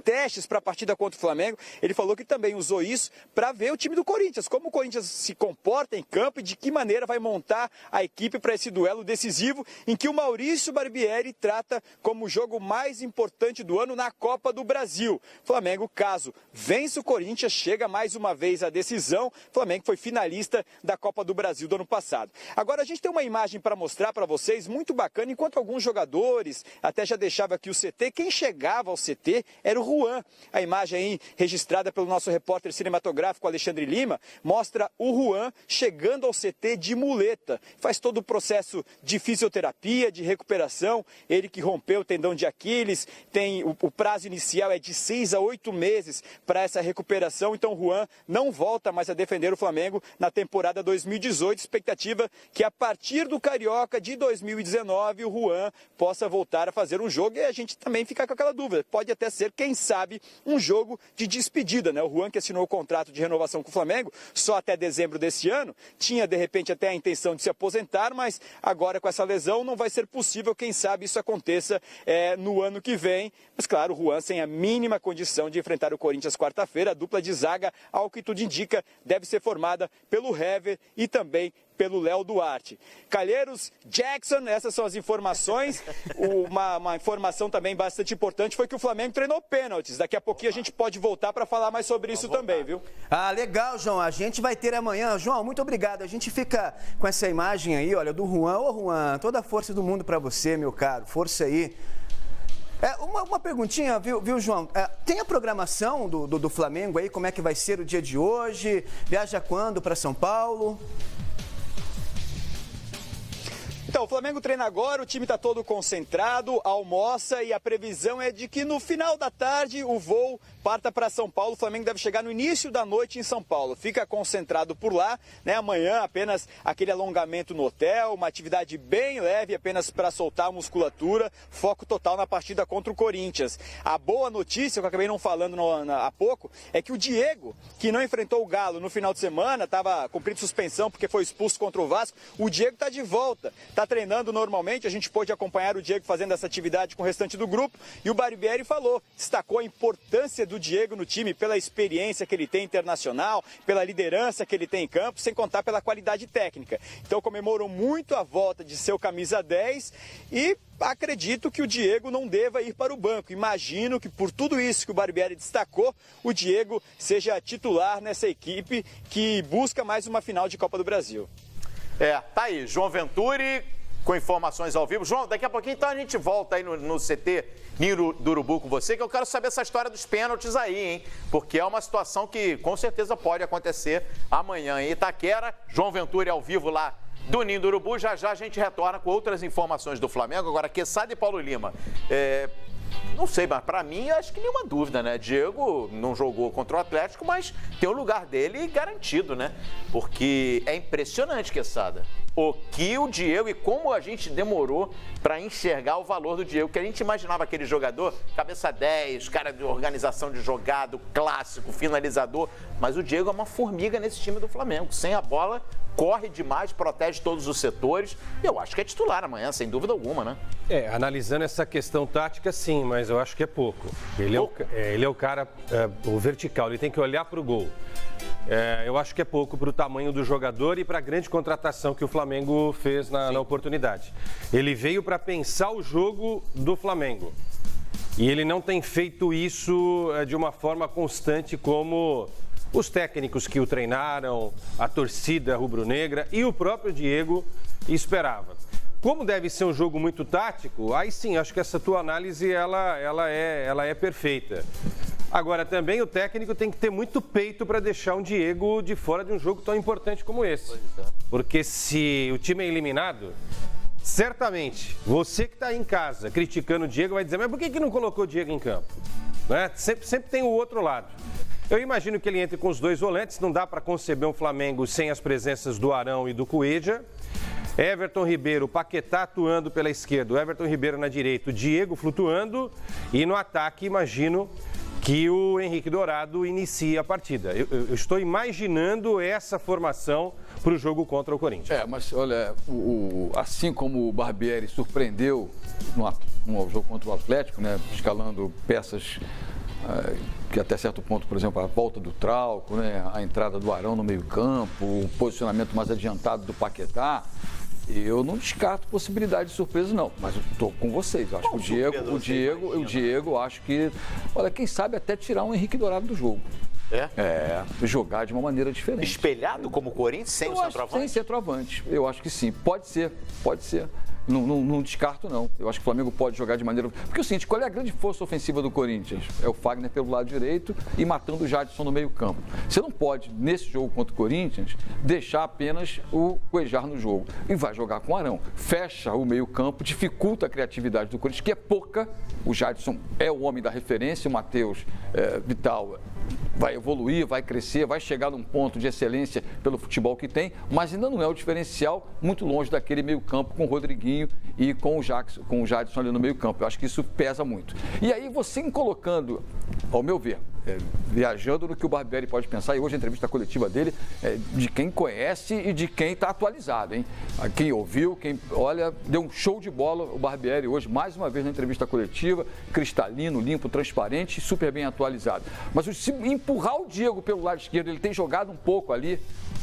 testes para a partida contra o Flamengo. Ele falou que também usou isso para ver o time do Corinthians, como o Corinthians se comporta em campo e de que maneira vai montar a equipe para esse duelo decisivo, em que o Maurício Barbieri trata como o jogo mais importante do ano na Copa do Brasil. Flamengo, caso vença o Corinthians, chega mais uma vez à decisão. Flamengo foi finalista da Copa do Brasil do ano passado. Agora a gente tem uma imagem para mostrar para vocês, muito bacana, enquanto alguns jogadores, até já deixava aqui o CT, quem chegava ao CT era o Juan. A imagem aí, registrada pelo nosso repórter cinematográfico Alexandre Lima, mostra o Juan chegando ao CT de muleta. Faz todo o processo de fisioterapia, de recuperação. Ele que rompeu o tendão de Aquiles, tem o prazo inicial é de 6 a 8 meses para essa recuperação. Então o Juan não volta mais a defender o Flamengo na temporada 2018. Expectativa que a partir do Carioca de 2019 o Juan possa voltar a fazer um jogo, e a gente também fica com aquela dúvida. Pode até ser, quem sabe, um jogo de despedida, né? O Juan, que assinou o contrato de renovação com o Flamengo só até dezembro desse ano, tinha de repente até a intenção de se aposentar, mas agora com essa lesão não vai ser possível. Quem sabe isso aconteça no ano que vem. Mas claro, o Juan sem a mínima condição de enfrentar o Corinthians quarta-feira. A dupla de zaga, ao que tudo indica, deve ser formada pelo Hever e também pelo Léo Duarte. Calheiros, Jackson, essas são as informações. Uma informação também bastante importante foi que o Flamengo treinou pênaltis. Daqui a pouquinho a gente pode voltar para falar mais sobre isso também, viu? Ah, legal, João. A gente vai ter amanhã. João, muito obrigado. A gente fica com essa imagem aí, olha, do Juan. Ô, Juan, toda a força do mundo para você, meu caro. Força aí. Uma perguntinha, viu João? Tem a programação do Flamengo aí? Como é que vai ser o dia de hoje? Viaja quando para São Paulo? Então, o Flamengo treina agora, o time está todo concentrado, almoça, e a previsão é de que no final da tarde o voo parta para São Paulo. O Flamengo deve chegar no início da noite em São Paulo. Fica concentrado por lá, né? Amanhã apenas aquele alongamento no hotel, uma atividade bem leve, apenas para soltar a musculatura, foco total na partida contra o Corinthians. A boa notícia, que eu acabei não falando há pouco, é que o Diego, que não enfrentou o Galo no final de semana, estava cumprindo suspensão porque foi expulso contra o Vasco, o Diego está de volta, está treinando normalmente. A gente pôde acompanhar o Diego fazendo essa atividade com o restante do grupo, e o Barbieri falou, destacou a importância do Diego no time pela experiência que ele tem internacional, pela liderança que ele tem em campo, sem contar pela qualidade técnica. Então comemorou muito a volta de seu camisa 10 e acredito que o Diego não deva ir para o banco. Imagino que por tudo isso que o Barbieri destacou, o Diego seja titular nessa equipe que busca mais uma final de Copa do Brasil. Tá aí, João Venturi com informações ao vivo. João, daqui a pouquinho então a gente volta aí no CT Ninho do Urubu com você, que eu quero saber essa história dos pênaltis aí, hein? Porque é uma situação que com certeza pode acontecer amanhã em Itaquera. João Venturi ao vivo lá do Ninho do Urubu. Já já a gente retorna com outras informações do Flamengo. Agora, Quesada e Paulo Lima. Não sei, mas pra mim acho que nenhuma dúvida, né? Diego não jogou contra o Atlético, mas tem o lugar dele garantido, né? Porque é impressionante, Quesada, o que o Diego e como a gente demorou para enxergar o valor do Diego, que a gente imaginava aquele jogador, cabeça 10, cara de organização de jogado, clássico, finalizador, mas o Diego é uma formiga nesse time do Flamengo, sem a bola, corre demais, protege todos os setores, e eu acho que é titular amanhã, sem dúvida alguma, né? Analisando essa questão tática, sim, mas eu acho que é pouco. Ele é o cara, o vertical, ele tem que olhar para o gol. Eu acho que é pouco para o tamanho do jogador e para a grande contratação que o Flamengo fez na oportunidade. Ele veio para pensar o jogo do Flamengo. E ele não tem feito isso de uma forma constante como os técnicos que o treinaram, a torcida rubro-negra e o próprio Diego esperava. Como deve ser um jogo muito tático, aí sim, acho que essa tua análise ela é perfeita. Agora, também o técnico tem que ter muito peito para deixar um Diego de fora de um jogo tão importante como esse. Porque se o time é eliminado, certamente, você que está aí em casa criticando o Diego vai dizer, mas por que não colocou o Diego em campo? Né? Sempre tem o outro lado. Eu imagino que ele entre com os dois volantes, não dá para conceber um Flamengo sem as presenças do Arão e do Cuéllar. Everton Ribeiro, Paquetá atuando pela esquerda, o Everton Ribeiro na direita, o Diego flutuando, e no ataque imagino que o Henrique Dourado inicie a partida. Eu estou imaginando essa formação para o jogo contra o Corinthians. Mas olha, assim como o Barbieri surpreendeu no jogo contra o Atlético, né, escalando peças que até certo ponto, por exemplo, a volta do Trauco, né, a entrada do Arão no meio-campo, o posicionamento mais adiantado do Paquetá. Eu não descarto possibilidade de surpresa, não. Mas eu estou com vocês. Eu acho que o Diego, acho que, olha, quem sabe até tirar um Henrique Dourado do jogo. Jogar de uma maneira diferente. Espelhado como o Corinthians, sem o centroavante? Sem centroavante. Eu acho que sim. Pode ser. Não descarto, não. Eu acho que o Flamengo pode jogar de maneira... Porque é o seguinte, qual é a grande força ofensiva do Corinthians? É o Fagner pelo lado direito e matando o Jadson no meio campo. Você não pode, nesse jogo contra o Corinthians, deixar apenas o Cuéllar no jogo. E vai jogar com o Arão. Fecha o meio campo, dificulta a criatividade do Corinthians, que é pouca. O Jadson é o homem da referência, o Matheus Vital vai evoluir, vai crescer, vai chegar num ponto de excelência pelo futebol que tem, mas ainda não é o diferencial, muito longe daquele meio campo com o Rodriguinho e com o Jadson ali no meio campo. Eu acho que isso pesa muito. E aí você colocando, ao meu ver, viajando no que o Barbieri pode pensar, e hoje a entrevista coletiva dele é de quem conhece e de quem está atualizado, hein? Quem ouviu, quem olha, deu um show de bola o Barbieri hoje, mais uma vez na entrevista coletiva, cristalino, limpo, transparente e super bem atualizado. Mas se empurrar o Diego pelo lado esquerdo, ele tem jogado um pouco ali,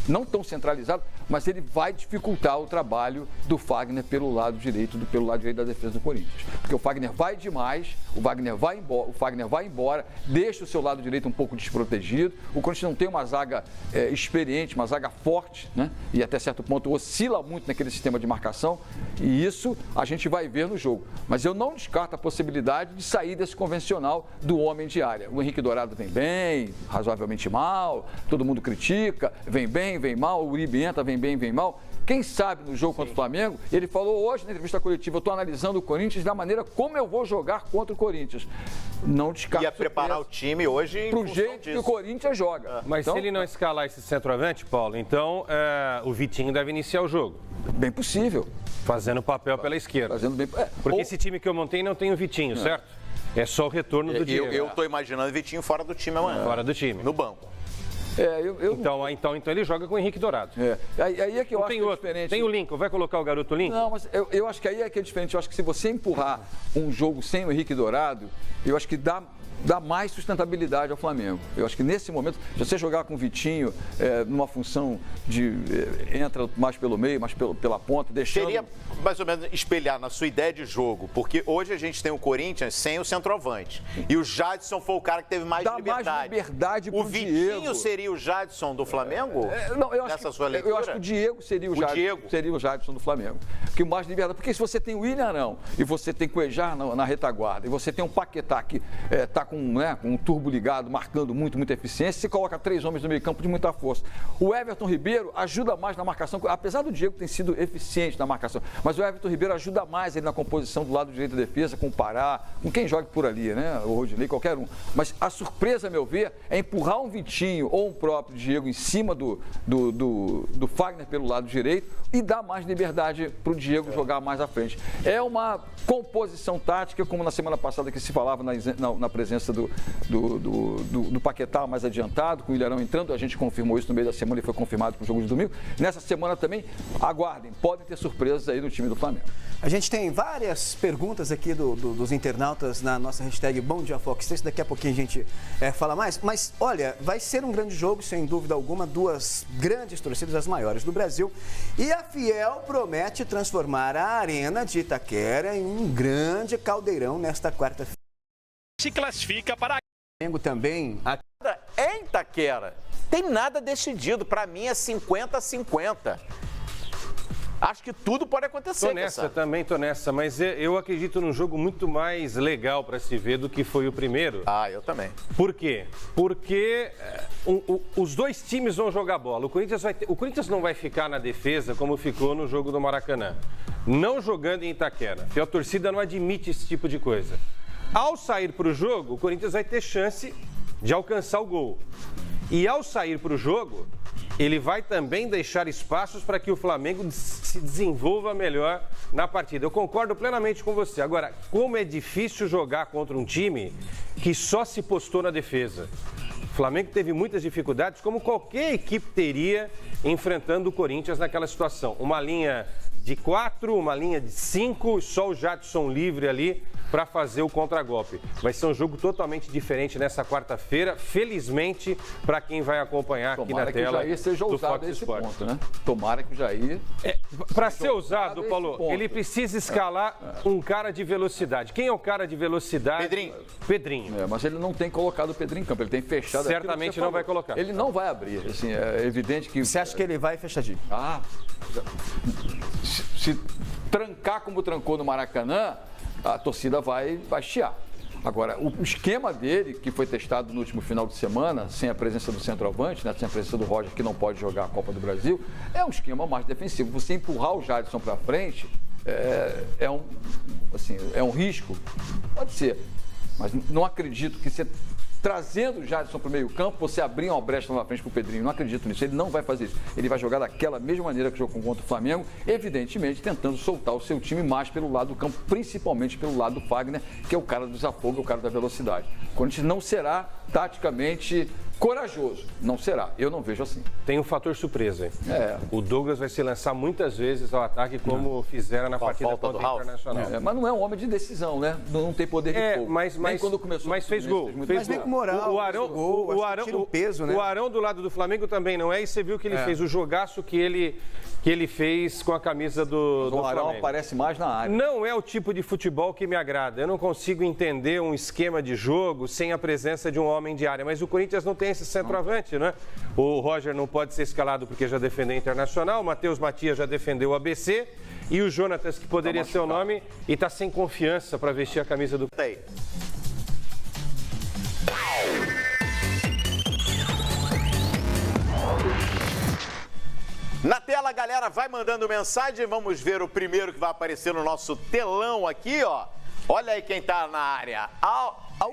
não tão centralizado, mas ele vai dificultar o trabalho do Fagner pelo lado direito da defesa do Corinthians. Porque o Fagner vai demais, o Fagner vai embora, deixa o seu lado direito um pouco desprotegido. O Corinthians não tem uma zaga experiente, uma zaga forte, né? E até certo ponto oscila muito naquele sistema de marcação. E isso a gente vai ver no jogo. Mas eu não descarto a possibilidade de sair desse convencional do homem de área. O Henrique Dourado vem bem, razoavelmente mal, todo mundo critica, vem bem, vem mal, o Uribe entra, vem bem, vem mal. Quem sabe no jogo contra o Flamengo, ele falou hoje na entrevista coletiva, eu estou analisando o Corinthians da maneira como eu vou jogar contra o Corinthians. Não descarto. Ia preparar o time hoje pro jeito que o Corinthians joga. Mas então, se ele não escalar esse centroavante, Paulo, então o Vitinho deve iniciar o jogo. Bem possível. Fazendo papel pela esquerda. Porque esse time que eu montei não tem o Vitinho, certo? É só o retorno do Diego. Eu estou imaginando o Vitinho fora do time amanhã. Fora do time. No banco. Então ele joga com o Henrique Dourado. Aí é que eu acho que é diferente. Tem o Lincoln, vai colocar o garoto Lincoln? Não, mas eu acho que aí é que é diferente. Eu acho que se você empurrar um jogo sem o Henrique Dourado, eu acho que dá mais sustentabilidade ao Flamengo. Eu acho que nesse momento, se você jogar com o Vitinho numa função de entra mais pelo meio, mais pela ponta, deixando... Seria mais ou menos espelhar na sua ideia de jogo, porque hoje a gente tem o Corinthians sem o centroavante. E o Jadson foi o cara que teve mais liberdade. Mais liberdade pro o Vitinho seria o Jadson do Flamengo? Eu acho que o Diego seria o Jadson do Flamengo. Porque mais liberdade. Porque se você tem o William Arão e você tem o Cuéllar na retaguarda e você tem um Paquetá que está com um turbo ligado, marcando muita eficiência, você coloca 3 homens no meio campo de muita força. O Everton Ribeiro ajuda mais na marcação, apesar do Diego ter sido eficiente na marcação, mas o Everton Ribeiro ajuda mais ele na composição do lado direito da defesa, com o Pará, com quem joga por ali, né? O Rodinei, qualquer um. Mas a surpresa, a meu ver, é empurrar um Vitinho ou um próprio Diego em cima do Fagner pelo lado direito e dar mais liberdade para o Diego jogar mais à frente. É uma composição tática, como na semana passada que se falava na presença do Paquetá mais adiantado, com o Ilharão entrando, a gente confirmou isso no meio da semana e foi confirmado para o jogo de domingo. Nessa semana também, aguardem, podem ter surpresas aí no time do Flamengo. A gente tem várias perguntas aqui dos internautas na nossa hashtag Bom Dia Fox 3, daqui a pouquinho a gente fala mais, mas olha, vai ser um grande jogo, sem dúvida alguma, 2 grandes torcidas, as maiores do Brasil, e a Fiel promete transformar a Arena de Itaquera em um grande caldeirão nesta quarta-feira. Se classifica para Flamengo também. Em Itaquera, tem nada decidido, para mim é 50-50. Acho que tudo pode acontecer. Tô nessa, mas eu acredito num jogo muito mais legal para se ver do que foi o primeiro. Eu também. Por quê? Porque os 2 times vão jogar bola. O Corinthians não vai ficar na defesa como ficou no jogo do Maracanã. Não jogando em Itaquera. A torcida não admite esse tipo de coisa. Ao sair para o jogo, o Corinthians vai ter chance de alcançar o gol. E ao sair para o jogo, ele vai também deixar espaços para que o Flamengo se desenvolva melhor na partida. Eu concordo plenamente com você. Agora, como é difícil jogar contra um time que só se postou na defesa. O Flamengo teve muitas dificuldades, como qualquer equipe teria enfrentando o Corinthians naquela situação. Uma linha de 4, uma linha de 5, só o Jadson livre ali para fazer o contragolpe. Vai ser um jogo totalmente diferente nessa quarta-feira, felizmente, para quem vai acompanhar aqui na tela. Tomara que o Jair seja ousado nesse ponto, né? Tomara que o Jair... Para ser ousado, Paulo, ele precisa escalar um cara de velocidade. Quem é o cara de velocidade? Pedrinho. Mas ele não tem colocado o Pedrinho em campo, ele tem fechado. Certamente não vai colocar. Ele não vai abrir, assim, é evidente que... Você acha que ele vai fechadinho? Se trancar como trancou no Maracanã, a torcida vai chiar. Agora, o esquema dele, que foi testado no último final de semana, sem a presença do centroavante, né, sem a presença do Roger, que não pode jogar a Copa do Brasil, é um esquema mais defensivo. Você empurrar o Jadson para frente é um risco? Pode ser. Mas não acredito que você, trazendo o Jadson para o meio campo, você abrir uma brecha lá na frente para o Pedrinho. Não acredito nisso. Ele não vai fazer isso. Ele vai jogar daquela mesma maneira que jogou contra o Flamengo, evidentemente tentando soltar o seu time mais pelo lado do campo, principalmente pelo lado do Fagner, que é o cara do desafogo, o cara da velocidade. O Corinthians não será taticamente corajoso. Não será. Eu não vejo assim. Tem um fator surpresa, hein? O Douglas vai se lançar muitas vezes ao ataque, como fizeram na partida contra o Internacional. Mas não é um homem de decisão, né? Não tem poder de fogo. Mas quando começou, mas fez gol. Mas vem com moral. O Arão do lado do Flamengo também não é. E você viu que ele fez o jogaço que ele fez com a camisa do Flamengo. O Arão aparece mais na área. Não é o tipo de futebol que me agrada. Eu não consigo entender um esquema de jogo sem a presença de um homem de área. Mas o Corinthians não tem esse centroavante, né? O Roger não pode ser escalado porque já defendeu Internacional, o Matheus Matias já defendeu o ABC e o Jonatas, que poderia ser o nome, e está sem confiança para vestir a camisa do... Na tela, a galera vai mandando mensagem. Vamos ver o primeiro que vai aparecer no nosso telão aqui, ó. Olha aí quem tá na área.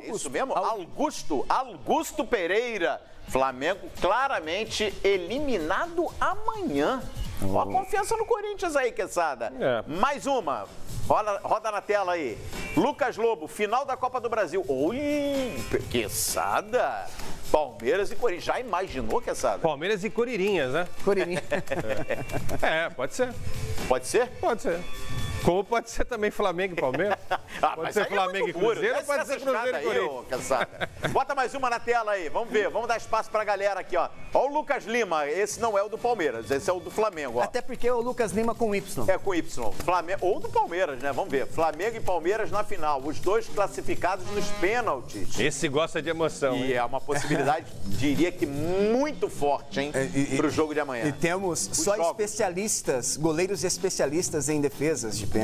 Isso mesmo? Augusto Pereira. Flamengo claramente eliminado amanhã. Ó a confiança no Corinthians aí, Quesada. Mais uma. Roda na tela aí. Lucas Lobo, final da Copa do Brasil. Oi, Quesada. Palmeiras e Corinthians. Já imaginou, Quesada? Palmeiras e Coririnhas, né? Coririnha. Pode ser. Pode ser? Pode ser. Como pode ser também Flamengo e Palmeiras. Pode ser Flamengo e Cruzeiro, pode ser Cruzeiro e Corinthians. Bota mais uma na tela aí, vamos ver, vamos dar espaço pra galera aqui, ó. Ó o Lucas Lima, esse não é o do Palmeiras, esse é o do Flamengo, ó. Até porque é o Lucas Lima com Y. É com Y, Flamengo, ou do Palmeiras, né, vamos ver. Flamengo e Palmeiras na final, os dois classificados nos pênaltis. Esse gosta de emoção, E é uma possibilidade, diria que muito forte, hein, pro jogo de amanhã. E temos só especialistas, goleiros especialistas em defesas de pênalti.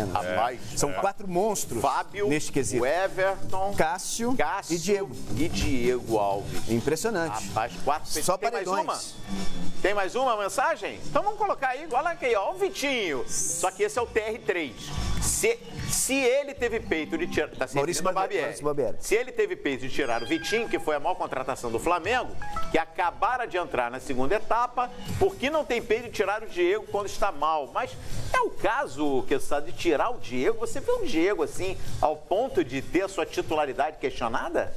São 4 monstros. Fábio, neste quesito. o Everton, Cássio e Diego. E Diego Alves. Impressionante. Rapaz, 4 Só Tem mais paredões. uma? Tem mais uma mensagem? Então vamos colocar aí, olha aqui, ó, o Vitinho. Só que esse é o TR3. Se ele teve peito de tirar... Tá Maurício Barbieri. Se ele teve peito de tirar o Vitinho, que foi a maior contratação do Flamengo, que acabara de entrar na segunda etapa, por que não tem peito de tirar o Diego quando está mal? Mas é o caso, Quesada, de tirar o Diego? Você vê o Diego assim, ao ponto de ter a sua titularidade questionada?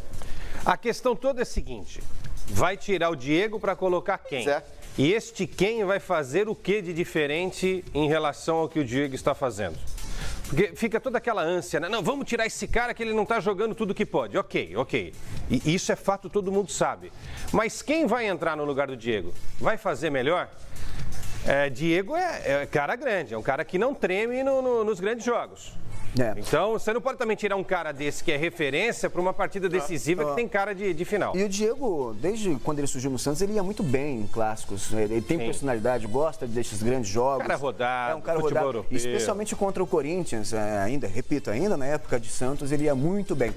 A questão toda é a seguinte: vai tirar o Diego para colocar quem? Certo. E este quem vai fazer o que de diferente em relação ao que o Diego está fazendo? Porque fica toda aquela ânsia, né? Não, vamos tirar esse cara que ele não está jogando tudo que pode. Ok. E isso é fato, todo mundo sabe. Mas quem vai entrar no lugar do Diego? Vai fazer melhor? Diego é cara grande, é um cara que não treme nos grandes jogos. Então, você não pode também tirar um cara desse que é referência para uma partida decisiva que tem cara de final. E o Diego, desde quando ele surgiu no Santos, ele ia muito bem em clássicos. Ele tem personalidade, gosta desses grandes jogos. Cara rodado, é um cara rodado, europeu. Especialmente contra o Corinthians, ainda na época de Santos, ele ia muito bem.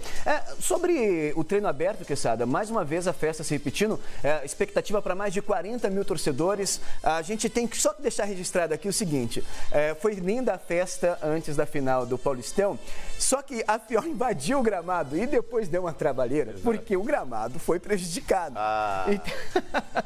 Sobre o treino aberto, Quesada, mais uma vez a festa se repetindo, expectativa para mais de 40 mil torcedores. A gente tem que só deixar registrado aqui o seguinte, foi linda a festa antes da final do Paulistão. questão. Só que a FIOL invadiu o gramado e depois deu uma trabalheira, porque o gramado foi prejudicado.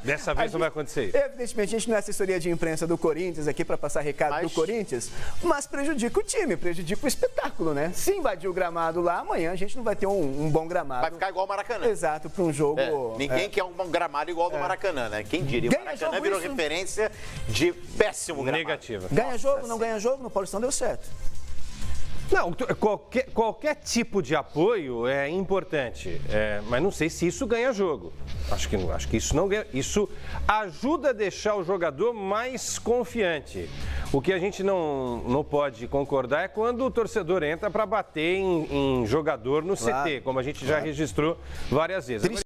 Dessa vez não vai acontecer isso. Evidentemente, a gente não é assessoria de imprensa do Corinthians aqui para passar recado do Corinthians, mas prejudica o time, prejudica o espetáculo, né? Se invadir o gramado lá, amanhã a gente não vai ter um bom gramado. Vai ficar igual o Maracanã. Exato, para um jogo... Ninguém quer um bom gramado igual ao do Maracanã, né? Quem diria? O Maracanã virou referência de péssimo gramado. Negativa. Ganha jogo, não ganha jogo, no Paulistão deu certo. Não, qualquer tipo de apoio é importante, mas não sei se isso ganha jogo. Acho que isso não ganha. Isso ajuda a deixar o jogador mais confiante. O que a gente não pode concordar é quando o torcedor entra para bater em jogador no CT, como a gente já registrou várias vezes.